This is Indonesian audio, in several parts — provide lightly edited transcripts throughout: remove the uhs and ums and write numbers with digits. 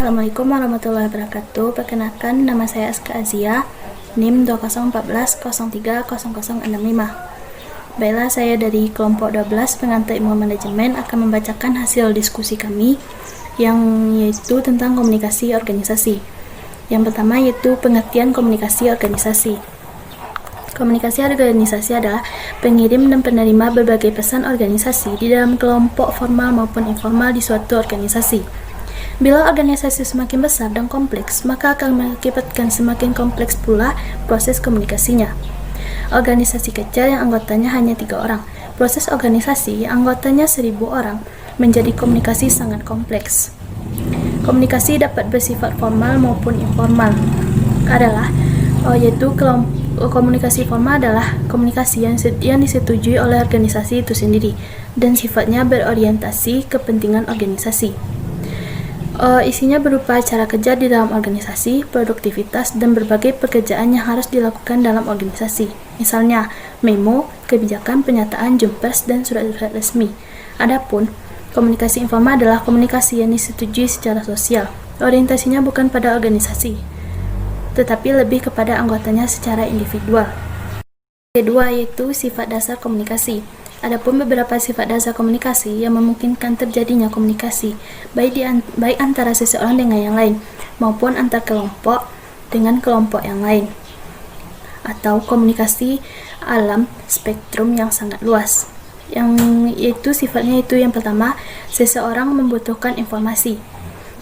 Assalamualaikum warahmatullahi wabarakatuh. Perkenalkan, nama saya Aska Azia, NIM 2014-03-0065. Baiklah, saya dari kelompok 12 pengantar ilmu manajemen akan membacakan hasil diskusi kami yang yaitu tentang komunikasi organisasi. Yang pertama yaitu pengertian komunikasi organisasi. Komunikasi organisasi adalah pengirim dan penerima berbagai pesan organisasi di dalam kelompok formal maupun informal di suatu organisasi. Bila organisasi semakin besar dan kompleks, maka akan mengakibatkan semakin kompleks pula proses komunikasinya. Organisasi kecil yang anggotanya hanya 3 orang, proses organisasi yang anggotanya 1000 orang, menjadi komunikasi sangat kompleks. Komunikasi dapat bersifat formal maupun informal. Komunikasi formal adalah komunikasi yang disetujui oleh organisasi itu sendiri dan sifatnya berorientasi kepentingan organisasi. Isinya berupa cara kerja di dalam organisasi, produktivitas, dan berbagai pekerjaan yang harus dilakukan dalam organisasi. Misalnya, memo, kebijakan, pernyataan, jumpers, dan surat-surat resmi. Adapun, komunikasi informal adalah komunikasi yang disetujui secara sosial. Orientasinya bukan pada organisasi, tetapi lebih kepada anggotanya secara individual. Kedua yaitu sifat dasar komunikasi. Adapun beberapa sifat dasar komunikasi yang memungkinkan terjadinya komunikasi baik antara seseorang dengan yang lain maupun antar kelompok dengan kelompok yang lain, atau komunikasi alam spektrum yang sangat luas. Sifatnya yang pertama, seseorang membutuhkan informasi.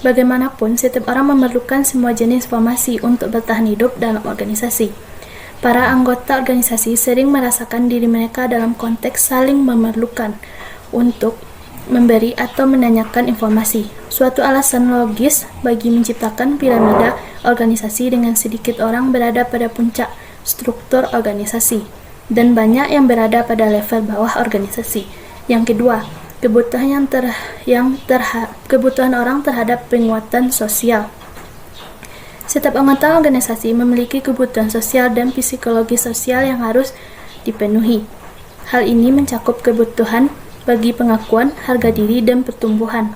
Bagaimanapun, setiap orang memerlukan semua jenis informasi untuk bertahan hidup dalam organisasi. Para anggota organisasi sering merasakan diri mereka dalam konteks saling memerlukan untuk memberi atau menanyakan informasi. Suatu alasan logis bagi menciptakan piramida organisasi dengan sedikit orang berada pada puncak struktur organisasi dan banyak yang berada pada level bawah organisasi. Yang kedua, kebutuhan orang terhadap penguatan sosial. Setiap anggota organisasi memiliki kebutuhan sosial dan psikologi sosial yang harus dipenuhi. Hal ini mencakup kebutuhan bagi pengakuan, harga diri, dan pertumbuhan.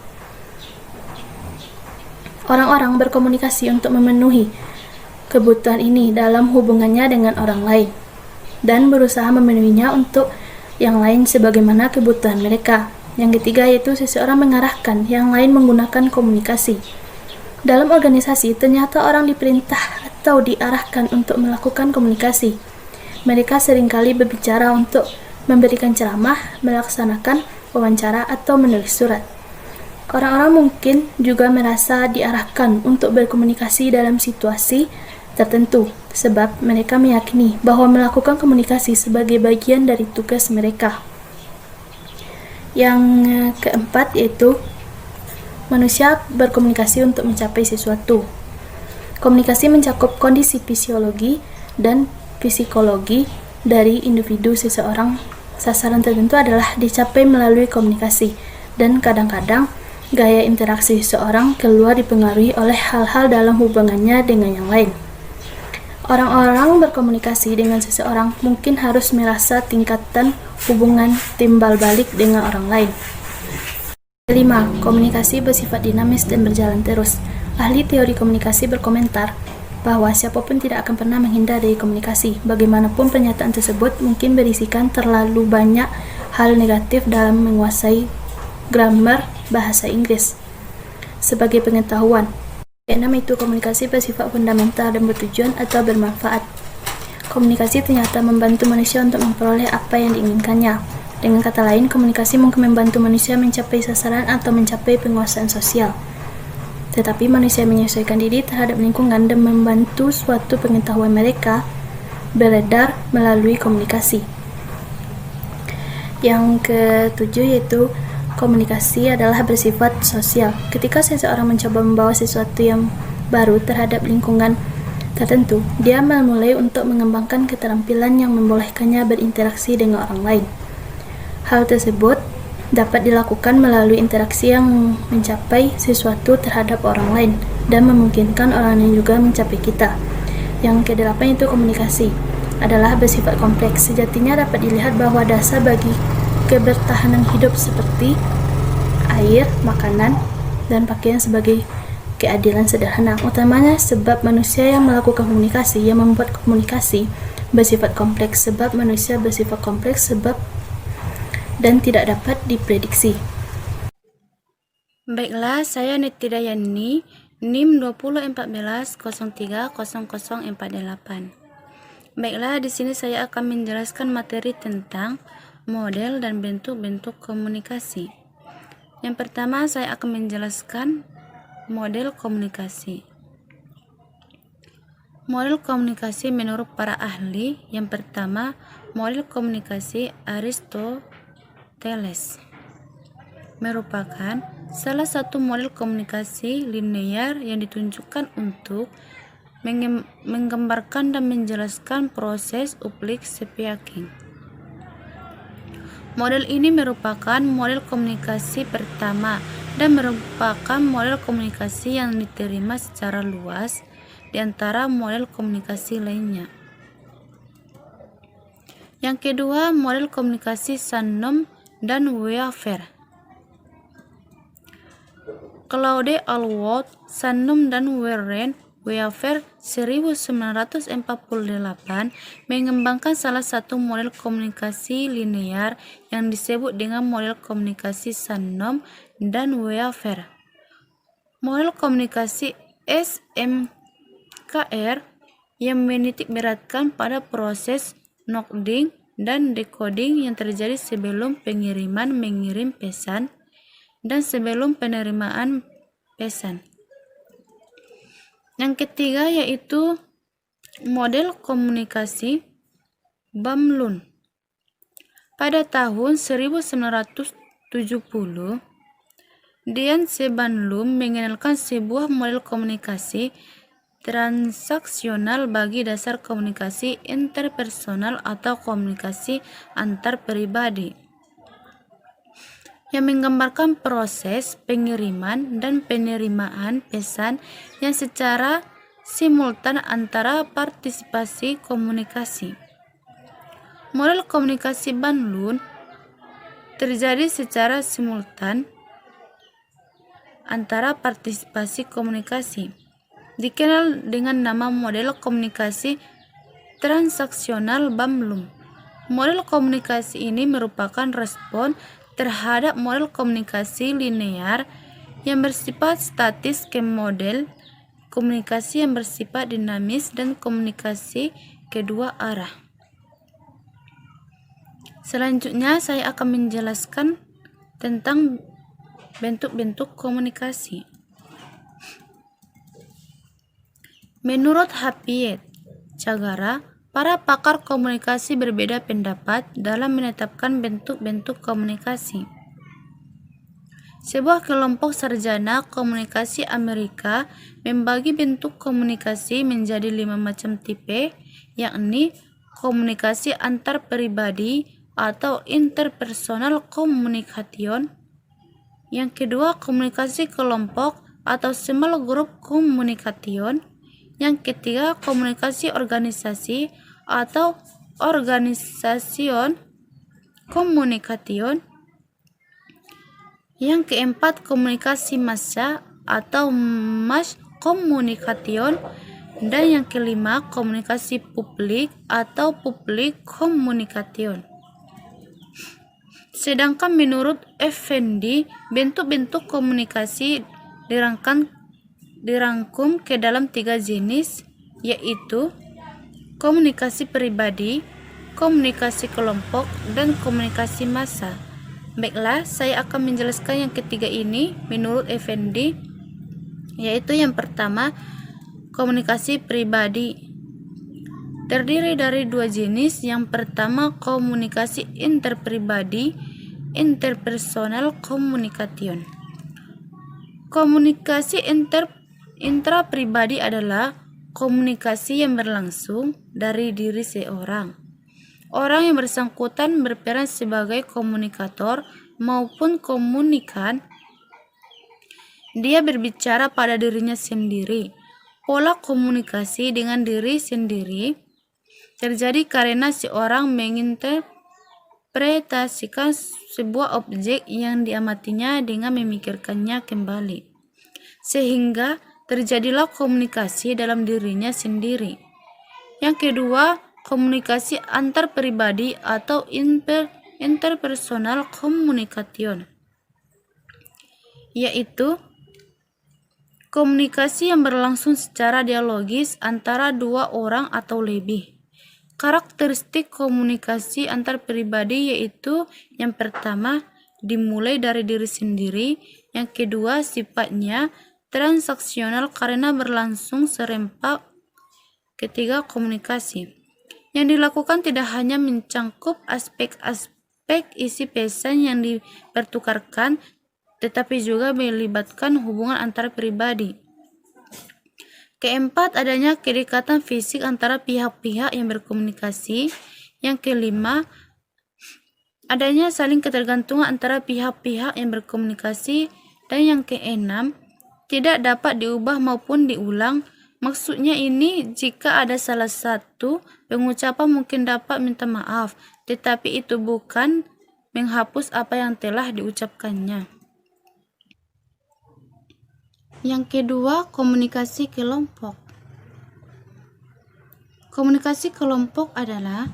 Orang-orang berkomunikasi untuk memenuhi kebutuhan ini dalam hubungannya dengan orang lain dan berusaha memenuhinya untuk yang lain sebagaimana kebutuhan mereka. Yang ketiga yaitu seseorang mengarahkan yang lain menggunakan komunikasi. Dalam organisasi, ternyata orang diperintah atau diarahkan untuk melakukan komunikasi. Mereka seringkali berbicara untuk memberikan ceramah, melaksanakan wawancara, atau menulis surat. Orang-orang mungkin juga merasa diarahkan untuk berkomunikasi dalam situasi tertentu, sebab mereka meyakini bahwa melakukan komunikasi sebagai bagian dari tugas mereka. Yang keempat yaitu manusia berkomunikasi untuk mencapai sesuatu. Komunikasi mencakup kondisi fisiologi dan psikologi dari individu seseorang. Sasaran tertentu adalah dicapai melalui komunikasi, dan kadang-kadang gaya interaksi seseorang keluar dipengaruhi oleh hal-hal dalam hubungannya dengan yang lain. Orang-orang berkomunikasi dengan seseorang mungkin harus merasa tingkatan hubungan timbal balik dengan orang lain. 5. Komunikasi bersifat dinamis dan berjalan terus. Ahli teori komunikasi berkomentar bahwa siapapun tidak akan pernah menghindar dari komunikasi. Bagaimanapun pernyataan tersebut mungkin berisikan terlalu banyak hal negatif dalam menguasai grammar bahasa Inggris. Sebagai pengetahuan, keenam itu komunikasi bersifat fundamental dan bertujuan atau bermanfaat. Komunikasi ternyata membantu manusia untuk memperoleh apa yang diinginkannya. Dengan kata lain, komunikasi mungkin membantu manusia mencapai sasaran atau mencapai penguasaan sosial. Tetapi manusia menyesuaikan diri terhadap lingkungan dan membantu suatu pengetahuan mereka beredar melalui komunikasi. Yang ketujuh yaitu komunikasi adalah bersifat sosial. Ketika seseorang mencoba membawa sesuatu yang baru terhadap lingkungan tertentu, dia memulai untuk mengembangkan keterampilan yang membolehkannya berinteraksi dengan orang lain. Hal tersebut dapat dilakukan melalui interaksi yang mencapai sesuatu terhadap orang lain dan memungkinkan orang lain juga mencapai kita. Yang kedelapan itu komunikasi adalah bersifat kompleks. Sejatinya dapat dilihat bahwa dasar bagi kebertahanan hidup seperti air, makanan, dan pakaian sebagai keadilan sederhana, utamanya sebab manusia yang melakukan komunikasi, yang membuat komunikasi bersifat kompleks, sebab manusia bersifat kompleks sebab dan tidak dapat diprediksi. Baiklah, saya Niti Dayani, NIM 2014030048. Baiklah, di sini saya akan menjelaskan materi tentang model dan bentuk-bentuk komunikasi. Yang pertama, saya akan menjelaskan model komunikasi. Model komunikasi menurut para ahli, yang pertama, model komunikasi Aristoteles merupakan salah satu model komunikasi linear yang ditunjukkan untuk menggambarkan dan menjelaskan proses publik speaking. Model ini merupakan model komunikasi pertama dan merupakan model komunikasi yang diterima secara luas di antara model komunikasi lainnya. Yang kedua, model komunikasi Shannon dan Weaver. Claude Alwood, Shannon dan Warren Weaver 1948 mengembangkan salah satu model komunikasi linear yang disebut dengan model komunikasi Shannon dan Weaver. Model komunikasi SMKR yang menitik beratkan pada proses encoding dan decoding yang terjadi sebelum pengiriman mengirim pesan dan sebelum penerimaan pesan. Yang ketiga yaitu model komunikasi Ban-Lun. Pada tahun 1970, Dian C. Ban-Lun mengenalkan sebuah model komunikasi transaksional bagi dasar komunikasi interpersonal atau komunikasi antar pribadi, yang menggambarkan proses pengiriman dan penerimaan pesan yang secara simultan antara partisipasi komunikasi. Model komunikasi Ban-Lun terjadi secara simultan antara partisipasi komunikasi, dikenal dengan nama model komunikasi transaksional Ban-Lun. Model komunikasi ini merupakan respon terhadap model komunikasi linear yang bersifat statis ke model komunikasi yang bersifat dinamis dan komunikasi kedua arah. Selanjutnya saya akan menjelaskan tentang bentuk-bentuk komunikasi. Menurut Happiet Chagara, para pakar komunikasi berbeda pendapat dalam menetapkan bentuk-bentuk komunikasi. Sebuah kelompok sarjana komunikasi Amerika membagi bentuk komunikasi menjadi 5 macam tipe, yakni komunikasi antar pribadi atau interpersonal communication. Yang kedua, komunikasi kelompok atau small group communication. Yang ketiga, komunikasi organisasi atau organisation communication. Yang keempat, komunikasi massa atau mass communication. Dan yang kelima, komunikasi publik atau public communication. Sedangkan menurut Effendi, bentuk-bentuk komunikasi dirangkum ke dalam 3 jenis, yaitu komunikasi pribadi, komunikasi kelompok, dan komunikasi massa. Baiklah, saya akan menjelaskan yang ketiga ini menurut Effendi, yaitu yang pertama, komunikasi pribadi. Terdiri dari 2 jenis. Yang pertama, komunikasi interpribadi, interpersonal communication. Komunikasi intrapribadi adalah komunikasi yang berlangsung dari diri seorang. Orang yang bersangkutan berperan sebagai komunikator maupun komunikan. Dia berbicara pada dirinya sendiri. Pola komunikasi dengan diri sendiri terjadi karena seorang menginterpretasikan sebuah objek yang diamatinya dengan memikirkannya kembali, sehingga terjadilah komunikasi dalam dirinya sendiri. Yang kedua, komunikasi antar pribadi atau interpersonal communication, yaitu komunikasi yang berlangsung secara dialogis antara dua orang atau lebih. Karakteristik komunikasi antar pribadi yaitu yang pertama, dimulai dari diri sendiri. Yang kedua, sifatnya transaksional karena berlangsung serempak. Ketiga, komunikasi yang dilakukan tidak hanya mencangkup aspek-aspek isi pesan yang dipertukarkan, tetapi juga melibatkan hubungan antar pribadi. Keempat, adanya kedekatan fisik antara pihak-pihak yang berkomunikasi. Yang kelima, adanya saling ketergantungan antara pihak-pihak yang berkomunikasi. Dan yang keenam, tidak dapat diubah maupun diulang. Maksudnya ini, jika ada salah satu pengucapan mungkin dapat minta maaf, tetapi itu bukan menghapus apa yang telah diucapkannya. Yang kedua, komunikasi kelompok. Komunikasi kelompok adalah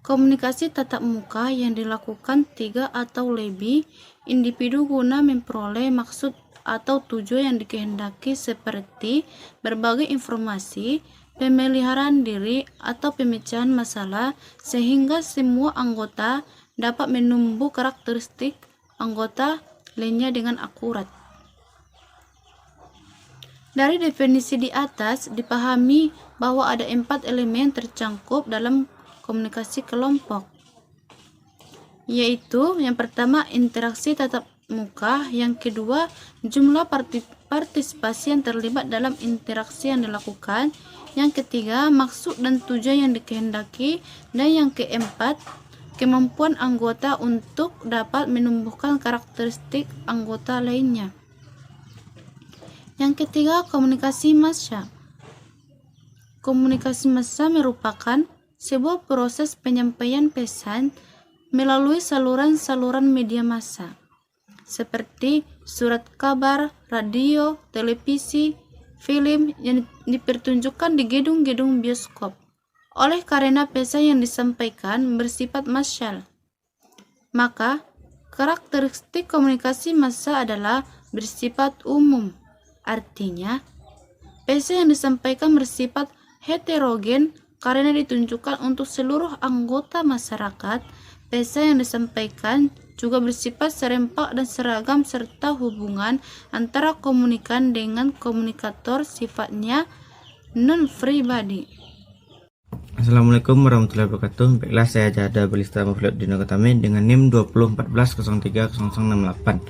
komunikasi tatap muka yang dilakukan 3 atau lebih individu guna memperoleh maksud atau tujuan yang dikehendaki seperti berbagai informasi, pemeliharaan diri, atau pemecahan masalah, sehingga semua anggota dapat menumbuh karakteristik anggota lainnya dengan akurat. Dari definisi di atas dipahami bahwa ada 4 elemen tercangkup dalam komunikasi kelompok, yaitu yang pertama interaksi tatap muka, yang kedua jumlah partisipasi yang terlibat dalam interaksi yang dilakukan, yang ketiga maksud dan tujuan yang dikehendaki, dan yang keempat kemampuan anggota untuk dapat menumbuhkan karakteristik anggota lainnya. Yang ketiga, komunikasi massa. Komunikasi massa merupakan sebuah proses penyampaian pesan melalui saluran-saluran media massa seperti surat kabar, radio, televisi, film yang dipertunjukkan di gedung-gedung bioskop. Oleh karena pesan yang disampaikan bersifat massal, maka karakteristik komunikasi massa adalah bersifat umum. Artinya, pesan yang disampaikan bersifat heterogen karena ditunjukkan untuk seluruh anggota masyarakat. Pesan yang disampaikan juga bersifat serempak dan seragam serta hubungan antara komunikan dengan komunikator sifatnya non-pribadi. Assalamualaikum warahmatullahi wabarakatuh. Baiklah, saya Jada Belista Muflid Dino Ketame dengan NIM 2014030068.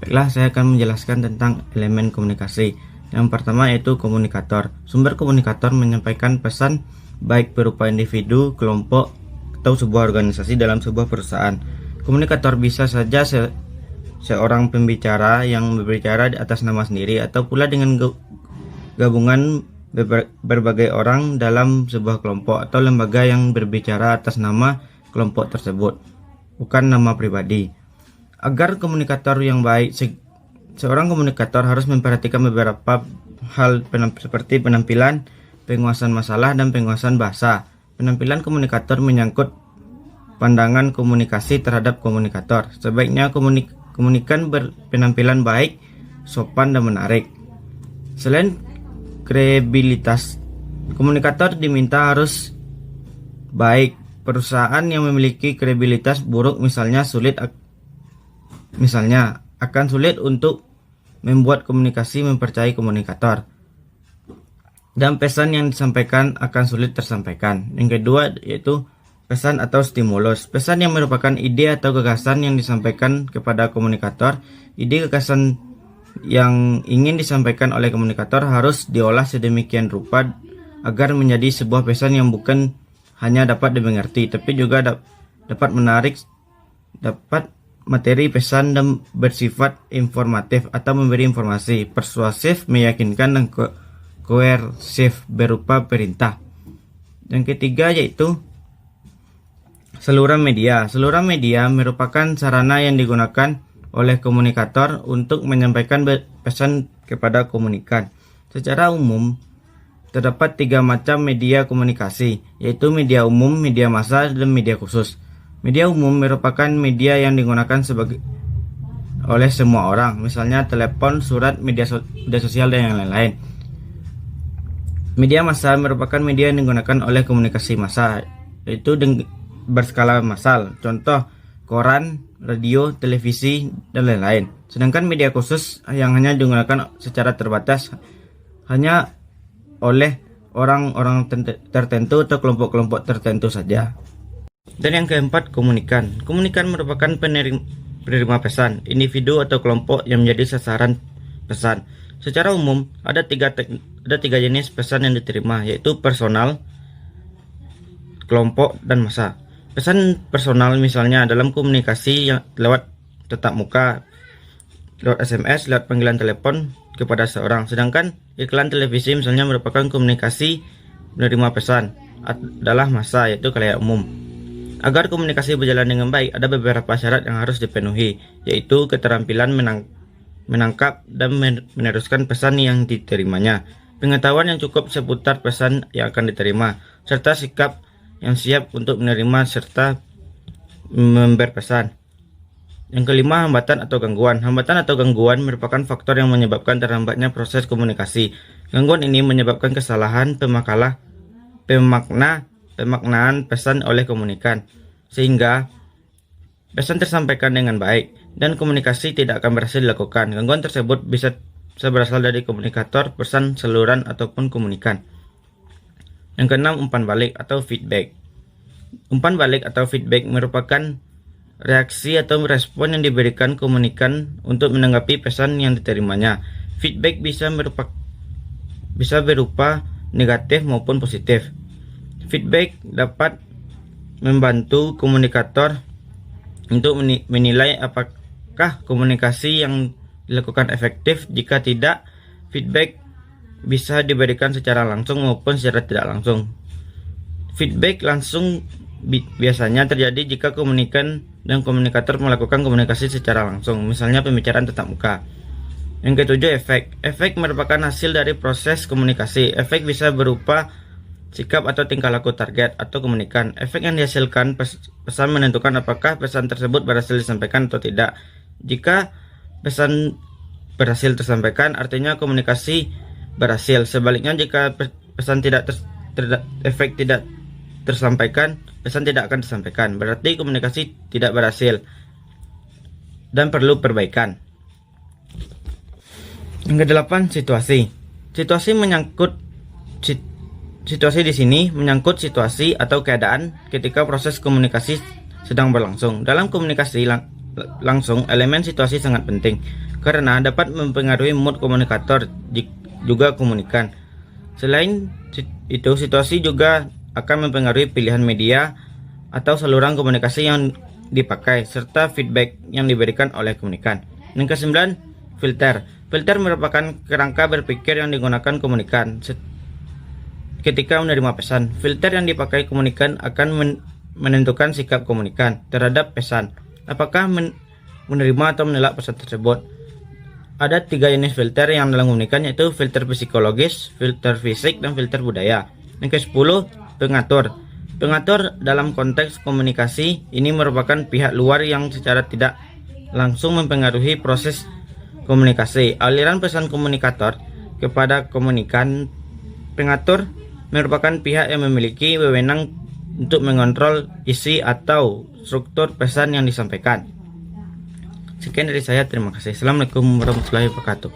Baiklah, saya akan menjelaskan tentang elemen komunikasi. Yang pertama yaitu komunikator. Sumber komunikator menyampaikan pesan baik berupa individu, kelompok, atau sebuah organisasi dalam sebuah perusahaan. Komunikator bisa saja seorang pembicara yang berbicara di atas nama sendiri, atau pula dengan gabungan berbagai orang dalam sebuah kelompok atau lembaga yang berbicara atas nama kelompok tersebut, bukan nama pribadi. Agar komunikator yang baik, seorang komunikator harus memperhatikan beberapa hal seperti penampilan, penguasaan masalah, dan penguasaan bahasa. Penampilan komunikator menyangkut pandangan komunikasi terhadap komunikator. Sebaiknya komunikan berpenampilan baik, sopan, dan menarik. Selain kredibilitas, komunikator diminta harus baik. Perusahaan yang memiliki kredibilitas buruk misalnya akan sulit untuk membuat komunikasi mempercayai komunikator, dan pesan yang disampaikan akan sulit tersampaikan. Yang kedua yaitu pesan atau stimulus. Pesan yang merupakan ide atau gagasan yang disampaikan kepada komunikator. Ide gagasan yang ingin disampaikan oleh komunikator harus diolah sedemikian rupa agar menjadi sebuah pesan yang bukan hanya dapat dimengerti, tapi juga dapat materi pesan dan bersifat informatif atau memberi informasi, persuasif, meyakinkan, dan koersif berupa perintah. Yang ketiga yaitu saluran media. Saluran media merupakan sarana yang digunakan oleh komunikator untuk menyampaikan pesan kepada komunikan. Secara umum, terdapat 3 macam media komunikasi, yaitu media umum, media massa, dan media khusus. Media umum merupakan media yang digunakan oleh semua orang, misalnya telepon, surat, media sosial, dan yang lain-lain. Media massa merupakan media yang digunakan oleh komunikasi massa, yaitu berskala massal, contoh koran, radio, televisi, dan lain-lain. Sedangkan media khusus yang hanya digunakan secara terbatas hanya oleh orang-orang tertentu atau kelompok-kelompok tertentu saja. Dan yang keempat, komunikan. Komunikan merupakan penerima pesan, individu atau kelompok yang menjadi sasaran pesan. Secara umum, ada tiga jenis pesan yang diterima, yaitu personal, kelompok, dan massa. Pesan personal misalnya dalam komunikasi yang lewat tatap muka, lewat SMS, lewat panggilan telepon kepada seorang. Sedangkan iklan televisi misalnya merupakan komunikasi menerima pesan adalah massa, yaitu khalayak umum. Agar komunikasi berjalan dengan baik, ada beberapa syarat yang harus dipenuhi, yaitu keterampilan menangkap dan meneruskan pesan yang diterimanya, pengetahuan yang cukup seputar pesan yang akan diterima, serta sikap yang siap untuk menerima serta memberi pesan. Yang kelima, hambatan atau gangguan. Hambatan atau gangguan merupakan faktor yang menyebabkan terhambatnya proses komunikasi. Gangguan ini menyebabkan kesalahan pemaknaan pesan oleh komunikan, sehingga pesan tersampaikan dengan baik dan komunikasi tidak akan berhasil dilakukan. Gangguan tersebut bisa berasal dari komunikator, pesan, saluran, ataupun komunikan. Yang keenam, umpan balik atau feedback. Umpan balik atau feedback merupakan reaksi atau respon yang diberikan komunikan untuk menanggapi pesan yang diterimanya. Feedback bisa berupa negatif maupun positif. Feedback dapat membantu komunikator untuk menilai apakah komunikasi yang dilakukan efektif. Jika tidak, feedback bisa diberikan secara langsung maupun secara tidak langsung. Feedback langsung biasanya terjadi jika komunikan dan komunikator melakukan komunikasi secara langsung, misalnya pembicaraan tatap muka. Yang ketujuh, efek. Efek merupakan hasil dari proses komunikasi. Efek bisa berupa sikap atau tingkah laku target atau komunikan. Efek yang dihasilkan pesan menentukan apakah pesan tersebut berhasil disampaikan atau tidak. Jika pesan berhasil tersampaikan, artinya komunikasi berhasil. Sebaliknya, jika pesan efek tidak tersampaikan, pesan tidak akan disampaikan. Berarti komunikasi tidak berhasil dan perlu perbaikan. Yang kedelapan, situasi. Situasi di sini menyangkut situasi atau keadaan ketika proses komunikasi sedang berlangsung. Dalam komunikasi langsung, elemen situasi sangat penting karena dapat mempengaruhi mood komunikator juga komunikan. Selain itu, situasi juga akan mempengaruhi pilihan media atau saluran komunikasi yang dipakai serta feedback yang diberikan oleh komunikan. Yang kesembilan, filter. Filter merupakan kerangka berpikir yang digunakan komunikan ketika menerima pesan. Filter yang dipakai komunikan akan menentukan sikap komunikan terhadap pesan, apakah menerima atau menolak pesan tersebut. Ada 3 jenis filter yang dalam komunikan, yaitu filter psikologis, filter fisik, dan filter budaya. Yang ke-10, pengatur. Pengatur dalam konteks komunikasi ini merupakan pihak luar yang secara tidak langsung mempengaruhi proses komunikasi. Aliran pesan komunikator kepada komunikan. Pengatur merupakan pihak yang memiliki wewenang untuk mengontrol isi atau struktur pesan yang disampaikan. Sekian dari saya, terima kasih. Assalamualaikum warahmatullahi wabarakatuh.